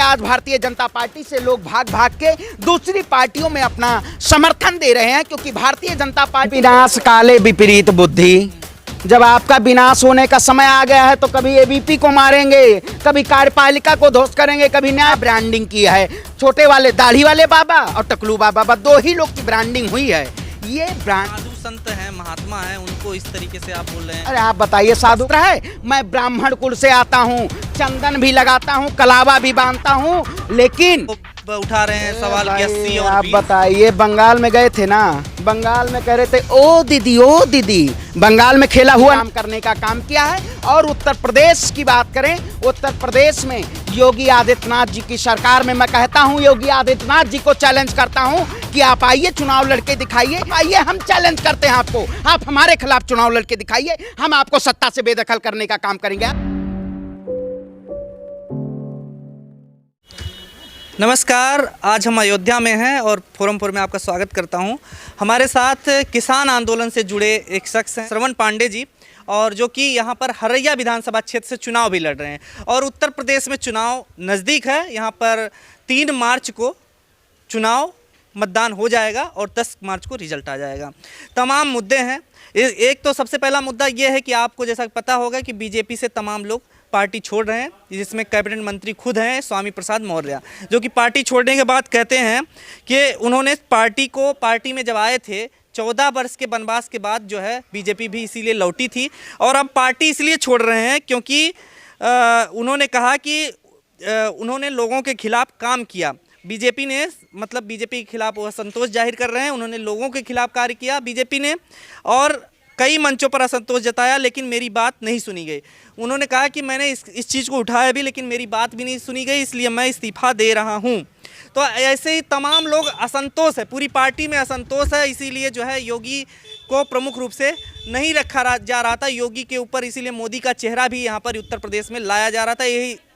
आज भारतीय जनता पार्टी से लोग भाग भाग के दूसरी पार्टियों में अपना समर्थन दे रहे हैं, क्योंकि भारतीय जनता पार्टी विनाश काले विपरीत बुद्धि। जब आपका विनाश होने का समय आ गया है तो कभी एबीपी को मारेंगे, कभी कार्यपालिका को ध्वस्त करेंगे, कभी नया ब्रांडिंग किया है। छोटे वाले दाढ़ी वाले बाबा और टकलू बाबा, दो ही लोग की ब्रांडिंग हुई है। ये ब्रांड साधु संत हैं, महात्मा हैं, उनको इस तरीके से आप बोल रहे हैं। अरे आप बताइए, साधु है? मैं ब्राह्मण कुल से आता हूँ, चंदन भी लगाता हूँ, कलावा भी बांधता हूँ, लेकिन उठा रहे हैं सवाल कि 80 और आप 20। बताइए, बंगाल में गए थे ना, बंगाल में कह रहे थे ओ दीदी, बंगाल में खेला हुआ नाम करने का काम किया है। और उत्तर प्रदेश की बात करें, उत्तर प्रदेश में योगी आदित्यनाथ जी की सरकार में मैं कहता हूं, योगी आदित्यनाथ जी को चैलेंज करता हूं कि आप आइए, चुनाव लड़के दिखाइए। आइए, हम चैलेंज करते हैं आपको, आप हमारे खिलाफ चुनाव लड़के दिखाइए, हम आपको सत्ता से बेदखल करने का काम करेंगे। नमस्कार, आज हम अयोध्या में हैं और फोरम में आपका स्वागत करता हूं। हमारे साथ किसान आंदोलन से जुड़े एक शख्स हैं, श्रवण पांडे जी, और जो कि यहां पर हरैया विधानसभा क्षेत्र से चुनाव भी लड़ रहे हैं। और उत्तर प्रदेश में चुनाव नज़दीक है, यहां पर 3 मार्च को चुनाव मतदान हो जाएगा और 10 मार्च को रिजल्ट आ जाएगा। तमाम मुद्दे हैं। एक तो सबसे पहला मुद्दा ये है कि आपको जैसा पता होगा कि बीजेपी से तमाम लोग पार्टी छोड़ रहे हैं, जिसमें कैबिनेट मंत्री खुद हैं स्वामी प्रसाद मौर्य, जो कि पार्टी छोड़ने के बाद कहते हैं कि उन्होंने पार्टी में जब आए थे 14 वर्ष के वनवास के बाद जो है बीजेपी भी इसीलिए लौटी थी, और अब पार्टी इसलिए छोड़ रहे हैं क्योंकि उन्होंने कहा कि उन्होंने लोगों के खिलाफ काम किया। बीजेपी के खिलाफ वो असंतोष जाहिर कर रहे हैं, उन्होंने लोगों के खिलाफ कार्य किया बीजेपी ने, और कई मंचों पर असंतोष जताया, लेकिन मेरी बात नहीं सुनी गई। उन्होंने कहा कि मैंने इस चीज़ को उठाया भी, लेकिन मेरी बात भी नहीं सुनी गई, इसलिए मैं इस्तीफा दे रहा हूं। तो ऐसे ही तमाम लोग असंतोष है, पूरी पार्टी में असंतोष है, इसीलिए जो है योगी को प्रमुख रूप से नहीं रखा जा रहा था योगी के ऊपर, इसीलिए मोदी का चेहरा भी यहाँ पर उत्तर प्रदेश में लाया जा रहा था।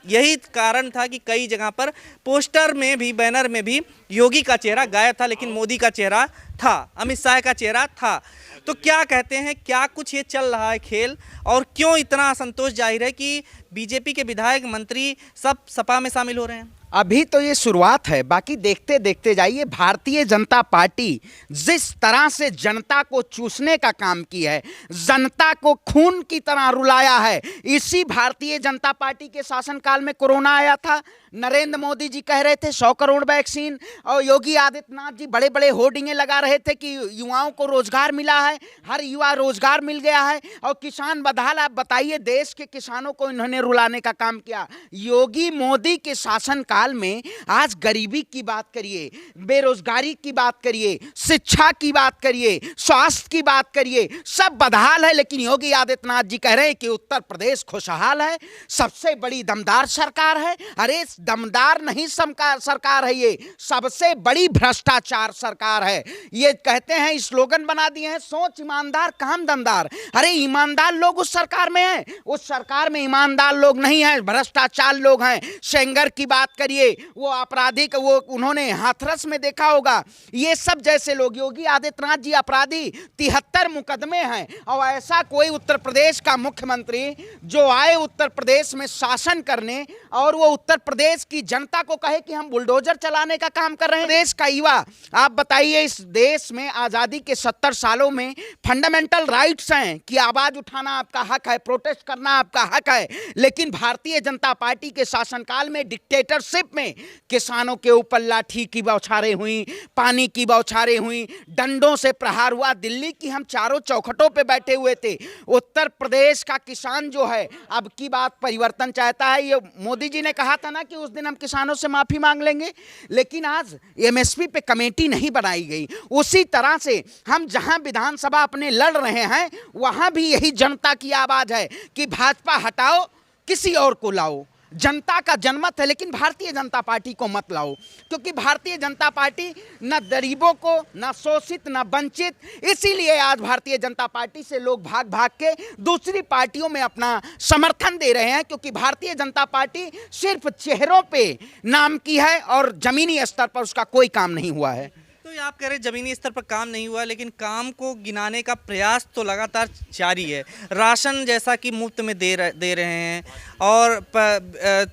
यही कारण था कि कई जगह पर पोस्टर में भी, बैनर में भी योगी का चेहरा गायब था, लेकिन मोदी का चेहरा था, अमित शाह का चेहरा था। तो क्या कहते हैं, क्या कुछ ये चल रहा है खेल, और क्यों इतना असंतोष जाहिर है कि बीजेपी के विधायक मंत्री सब सपा में शामिल हो रहे हैं? अभी तो ये शुरुआत है, बाकी देखते देखते जाइए। भारतीय जनता पार्टी जिस तरह से जनता को चूसने का काम किया है, जनता को खून की तरह रुलाया है, इसी भारतीय जनता पार्टी के शासनकाल में कोरोना आया था। नरेंद्र मोदी जी कह रहे थे 100 करोड़ वैक्सीन, और योगी आदित्यनाथ जी बड़े बड़े होर्डिंगे लगा रहे थे कि युवाओं को रोजगार मिला है, हर युवा रोजगार मिल गया है, और किसान बदहाल। आप बताइए, देश के किसानों को इन्होंने रुलाने का काम किया। योगी मोदी के शासनकाल में आज गरीबी की बात करिए, बेरोजगारी की बात करिए, शिक्षा की बात करिए, स्वास्थ्य की बात करिए, सब बदहाल है। लेकिन योगी आदित्यनाथ जी कह रहे हैं कि उत्तर प्रदेश खुशहाल है, सबसे बड़ी दमदार सरकार है। अरे दमदार नहीं सरकार है, ये सबसे बड़ी भ्रष्टाचार सरकार है। ये कहते हैं, स्लोगन बना दिए हैं, सोच ईमानदार काम दमदार। अरे ईमानदार लोग उस सरकार में हैं, उस सरकार में ईमानदार लोग नहीं हैं, भ्रष्टाचार लोग हैं। सेंगर की बात करिए, वो आपराधिक, वो उन्होंने हाथरस में देखा होगा, ये सब जैसे लोग। योगी आदित्यनाथ जी अपराधी, 73 मुकदमे हैं, और ऐसा कोई उत्तर प्रदेश का मुख्यमंत्री जो आए उत्तर प्रदेश में शासन करने, और वो उत्तर प्रदेश की जनता को कहे कि हम बुलडोजर चलाने का काम कर रहे हैं। देश का युवा, आप बताइए, इस देश में आज़ादी के 70 सालों में फंडामेंटल राइट्स हैं कि आवाज़ उठाना आपका हक है, प्रोटेस्ट करना आपका हक है, लेकिन भारतीय जनता पार्टी के शासनकाल में डिक्टेटरशिप में किसानों के ऊपर लाठी की बौछारें हुई, पानी की बौछारें हुई, डंडों से प्रहार हुआ। दिल्ली की हम चारों चौखटों पे बैठे हुए थे। उत्तर प्रदेश का किसान जो है, अब की बात परिवर्तन चाहता है। ये मोदी जी ने कहा था ना कि उस दिन हम किसानों से माफी मांग लेंगे, लेकिन आज एमएसपी पे कमेटी नहीं बनाई गई। उसी तरह से हम जहां विधानसभा अपने लड़ रहे हैं, वहां भी यही जनता की आवाज है कि भाजपा हटाओ, किसी और को लाओ। जनता का जनमत है, लेकिन भारतीय जनता पार्टी को मत लाओ, क्योंकि भारतीय जनता पार्टी न गरीबों को, न शोषित, न वंचित, इसीलिए आज भारतीय जनता पार्टी से लोग भाग भाग के दूसरी पार्टियों में अपना समर्थन दे रहे हैं, क्योंकि भारतीय जनता पार्टी सिर्फ चेहरों पे नाम की है और जमीनी स्तर पर उसका कोई काम नहीं हुआ है। तो ये आप कह रहे हैं जमीनी स्तर पर काम नहीं हुआ, लेकिन काम को गिनाने का प्रयास तो लगातार जारी है। राशन जैसा कि मुफ्त में दे रहे हैं और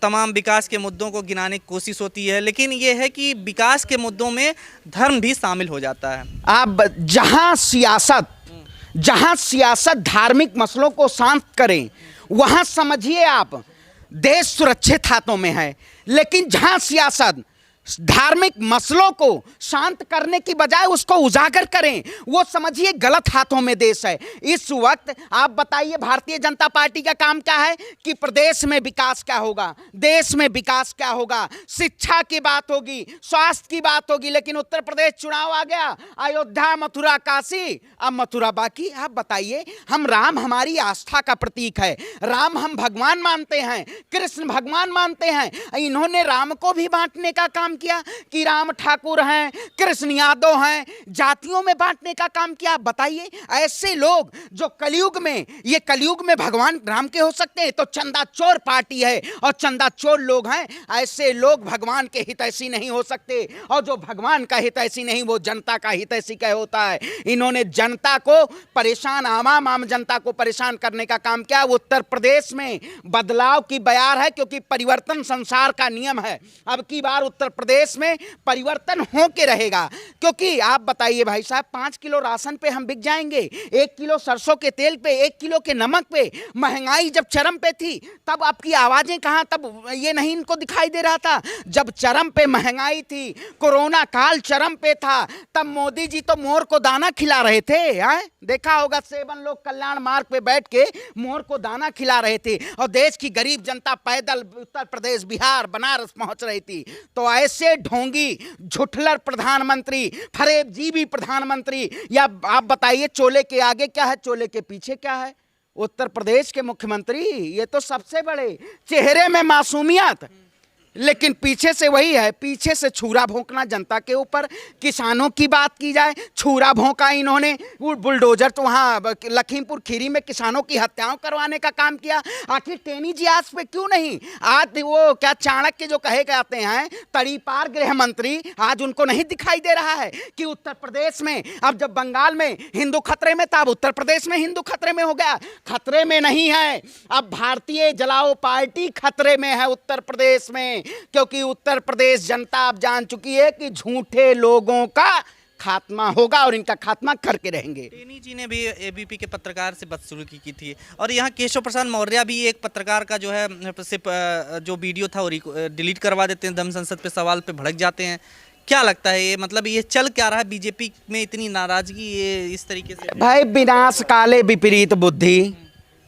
तमाम विकास के मुद्दों को गिनाने की कोशिश होती है, लेकिन ये है कि विकास के मुद्दों में धर्म भी शामिल हो जाता है। आप जहां सियासत धार्मिक मसलों को शांत करें, वहां समझिए आप देश सुरक्षित हाथों में है। लेकिन जहां सियासत धार्मिक मसलों को शांत करने की बजाय उसको उजागर करें, वो समझिए गलत हाथों में देश है। इस वक्त आप बताइए भारतीय जनता पार्टी का काम क्या है कि प्रदेश में विकास क्या होगा, देश में विकास क्या होगा, शिक्षा की बात होगी, स्वास्थ्य की बात होगी। लेकिन उत्तर प्रदेश चुनाव आ गया, अयोध्या मथुरा काशी, अब मथुरा बाकी। आप बताइए, हम राम हमारी आस्था का प्रतीक है, राम हम भगवान मानते हैं, कृष्ण भगवान मानते हैं। इन्होंने राम को भी बांटने का काम किया कि राम ठाकुर हैं, कृष्ण यादव हैं, जातियों में बांटने का काम किया। बताइए, ऐसे लोग जो कलयुग में भगवान राम के हो सकते हैं, तो चंदा चोर पार्टी है और चंदा चोर लोग हैं। ऐसे लोग भगवान के हितैषी नहीं हो सकते, और जो भगवान का हितैषी नहीं, वो जनता का हितैषी क्या होता है। इन्होंने जनता को परेशान, आम जनता को परेशान करने का काम किया। उत्तर प्रदेश में बदलाव की बयार है, क्योंकि परिवर्तन संसार का नियम है। अब की बार उत्तर प्रदेश में परिवर्तन हो के रहेगा, क्योंकि आप बताइए भाई साहब, 5 किलो राशन पे हम बिक जाएंगे, 1 किलो सरसों के तेल पे, 1 किलो के नमक पे। महंगाई जब चरम पे थी तब आपकी आवाजें कहां, तब ये नहीं इनको दिखाई दे रहा था। जब चरम पे महंगाई थी, कोरोना काल चरम पे था, तब मोदी जी तो मोर को दाना खिला रहे थे। देखा होगा, 7 लोग कल्याण मार्ग पे बैठ के मोर को दाना खिला रहे थे, और देश की गरीब जनता पैदल उत्तर प्रदेश, बिहार, बनारस पहुंच रही थी। तो ऐसे ढोंगी झुठलर प्रधानमंत्री, फरेबजीबी प्रधानमंत्री, या आप बताइए चोले के आगे क्या है, चोले के पीछे क्या है। उत्तर प्रदेश के मुख्यमंत्री ये तो सबसे बड़े, चेहरे में मासूमियत, लेकिन पीछे से वही है, पीछे से छुरा भोंकना जनता के ऊपर। किसानों की बात की जाए, छुरा भोंका इन्होंने, बुलडोजर तो वहाँ लखीमपुर खीरी में किसानों की हत्याओं करवाने का काम किया। आखिर टेनी जी आज पे क्यों नहीं, आज वो क्या चाणक्य जो कहे जाते हैं तड़ीपार गृह मंत्री, आज उनको नहीं दिखाई दे रहा है कि उत्तर प्रदेश में, अब जब बंगाल में हिंदू खतरे में था, अब उत्तर प्रदेश में हिंदू खतरे में हो गया। खतरे में नहीं है, अब भारतीय जलाओ पार्टी खतरे में है उत्तर प्रदेश में, क्योंकि उत्तर प्रदेश जनता अब जान चुकी है कि झूठे लोगों का खात्मा होगा और इनका खात्मा करके रहेंगे। टेनी जी ने भी एबीपी के पत्रकार से बदसलूकी की थी, और यहाँ केशव प्रसाद मौर्य भी एक पत्रकार का जो है जो वीडियो था वो डिलीट करवा देते हैं, दम संसद पे सवाल पे भड़क जाते हैं। क्या लगता है ये, मतलब ये चल क्या रहा है बीजेपी में, इतनी नाराजगी ये इस तरीके से? भाई, विनाश काले विपरीत बुद्धि।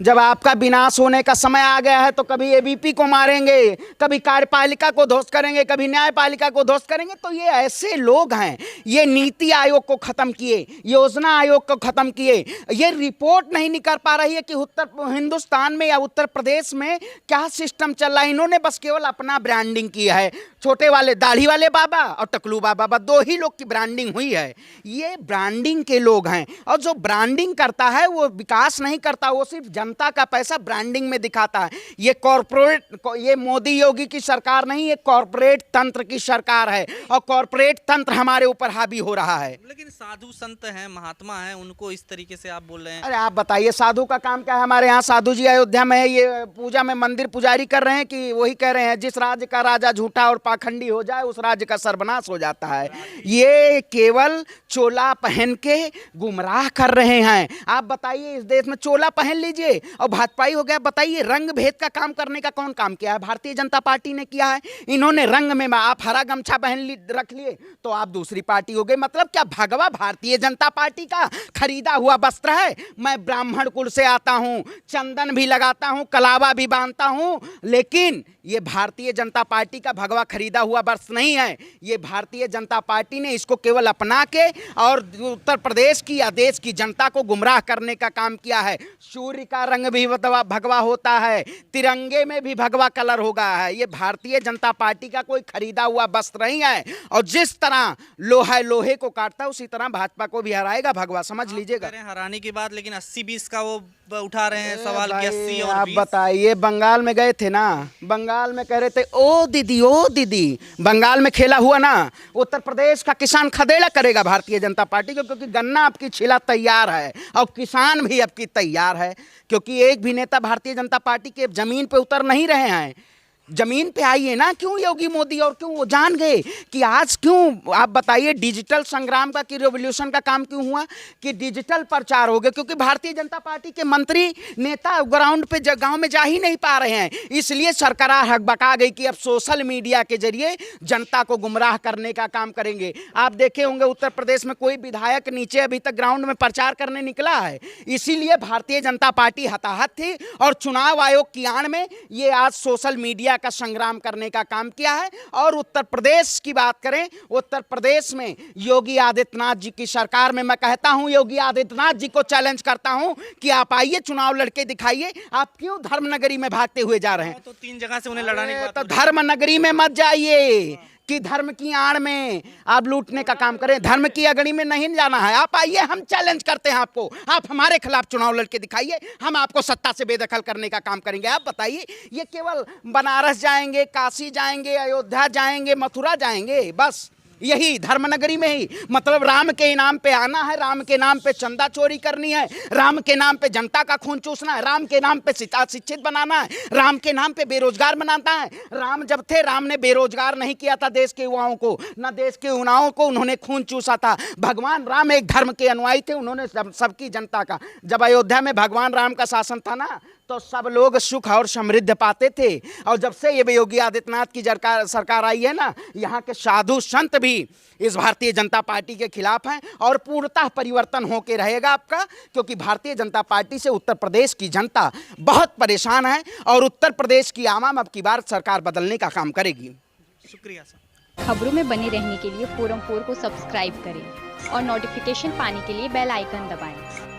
जब आपका विनाश होने का समय आ गया है, तो कभी एबीपी को मारेंगे, कभी कार्यपालिका को ध्वस्त करेंगे, कभी न्यायपालिका को ध्वस्त करेंगे। तो ये ऐसे लोग हैं, ये नीति आयोग को खत्म किए, योजना आयोग को खत्म किए, ये रिपोर्ट नहीं निकाल पा रही है कि उत्तर हिंदुस्तान में या उत्तर प्रदेश में क्या सिस्टम चल रहा है। इन्होंने बस केवल अपना ब्रांडिंग किया है, छोटे वाले दाढ़ी वाले बाबा और टकलू बाबा, 2 ही लोग की ब्रांडिंग हुई है। ये ब्रांडिंग के लोग हैं, और जो ब्रांडिंग करता है वो विकास नहीं करता, वो सिर्फ जनता का पैसा ब्रांडिंग में दिखाता है। ये कॉर्पोरेट, ये मोदी योगी की सरकार नहीं, ये कॉर्पोरेट तंत्र की सरकार है, और कॉर्पोरेट तंत्र हमारे ऊपर हावी हो रहा है। लेकिन साधु संत हैं, महात्मा हैं, उनको इस तरीके से आप बोल रहे हैं? अरे आप बताइए, साधु का काम क्या है? हमारे यहाँ साधु जी अयोध्या में है, ये पूजा में मंदिर पुजारी कर रहे हैं कि वही कह रहे हैं जिस राज्य का राजा झूठा और पाखंडी हो जाए उस राज्य का सर्वनाश हो जाता है। ये केवल चोला पहन के गुमराह कर रहे हैं। आप बताइए, इस देश में चोला पहन लीजिए और भाजपाई हो गया। बताइए, रंग भेद का काम करने का कौन काम किया है? भारतीय जनता पार्टी ने किया है। इन्होंने रंग में, आप हरा गमछा पहन रख लिए तो आप दूसरी पार्टी हो गई। मतलब क्या भगवा भारतीय जनता पार्टी का खरीदा हुआ वस्त्र है? मैं ब्राह्मण कुल से आता हूं, चंदन भी लगाता हूं, कलावा भी बांधता हूं, लेकिन ये भारतीय जनता पार्टी का भगवा खरीदा हुआ वस्त्र नहीं है। ये भारतीय जनता पार्टी ने इसको केवल अपना के और उत्तर प्रदेश की या देश की जनता को गुमराह करने का काम किया है। सूर्य का रंग भी भगवा होता है, तिरंगे में भी भगवा कलर होगा है। ये भारतीय जनता पार्टी का कोई खरीदा हुआ वस्त्र नहीं है, और जिस तरह लोहा लोहे को काटता है उसी तरह भाजपा को भी हराएगा भगवा, समझ लीजिएगा। हराने की बात, लेकिन 80-20 का वो उठा रहे हैं सवाल कि 80 और 20। आप बताइए, बंगाल में गए थे ना, बंगाल बंगाल में कह रहे थे ओ दीदी बंगाल में खेला हुआ ना, उत्तर प्रदेश का किसान खदेड़ा करेगा भारतीय जनता पार्टी को, क्योंकि गन्ना आपकी छिला तैयार है और किसान भी आपकी तैयार है। क्योंकि एक भी नेता भारतीय जनता पार्टी के जमीन पे उतर नहीं रहे हैं। जमीन पे आइए ना, क्यों योगी मोदी और क्यों वो जान गए कि आज क्यों, आप बताइए डिजिटल संग्राम का कि रेवोल्यूशन का काम क्यों हुआ कि डिजिटल प्रचार हो गया, क्योंकि भारतीय जनता पार्टी के मंत्री नेता ग्राउंड पे गांव में जा ही नहीं पा रहे हैं। इसलिए सरकार हकबका गई कि अब सोशल मीडिया के जरिए जनता को गुमराह करने का काम करेंगे। आप देखे होंगे उत्तर प्रदेश में कोई विधायक नीचे अभी तक ग्राउंड में प्रचार करने निकला है। इसीलिए भारतीय जनता पार्टी हताहत थी और चुनाव आयोग की आड़ में ये आज सोशल मीडिया का संग्राम करने का काम किया है। और उत्तर प्रदेश की बात करें, उत्तर प्रदेश में योगी आदित्यनाथ जी की सरकार में मैं कहता हूं, योगी आदित्यनाथ जी को चैलेंज करता हूं कि आप आइए चुनाव लड़के दिखाइए। आप क्यों धर्मनगरी में भागते हुए जा रहे हैं? तो 3 जगह से उन्हें लड़ाने की बात तो धर्मनगरी में मत जाइए कि धर्म की आड़ में आप लूटने का काम करें। धर्म की अगड़ी में नहीं जाना है। आप आइए, हम चैलेंज करते हैं आपको, आप हमारे खिलाफ चुनाव लड़के दिखाइए, हम आपको सत्ता से बेदखल करने का काम करेंगे। आप बताइए, ये केवल बनारस जाएंगे, काशी जाएंगे, अयोध्या जाएंगे, मथुरा जाएंगे, बस यही धर्मनगरी में ही, मतलब राम के इनाम पे आना है, राम के नाम पे चंदा चोरी करनी है, राम के नाम पे जनता का खून चूसना है, राम के नाम पे शिक्षित बनाना है, राम के नाम पे बेरोजगार बनाना है। राम जब थे, राम ने बेरोजगार नहीं किया था देश के युवाओं को, ना देश के युवाओं को उन्होंने खून चूसा था। भगवान राम एक धर्म के अनुयायी थे, उन्होंने सबकी जनता का, जब अयोध्या में भगवान राम का शासन था ना, तो सब लोग सुख और समृद्धि पाते थे। और जब से ये योगी आदित्यनाथ की सरकार आई है ना, यहाँ के साधु संत भी इस भारतीय जनता पार्टी के खिलाफ हैं और पूर्णतः परिवर्तन होके रहेगा आपका, क्योंकि भारतीय जनता पार्टी से उत्तर प्रदेश की जनता बहुत परेशान है और उत्तर प्रदेश की आवाम अब की बार सरकार बदलने का काम करेगी। शुक्रिया सर। खबरों में बने रहने के लिए फोरम 4 को सब्सक्राइब करें और नोटिफिकेशन पाने के लिए बेल आइकन दबाएं।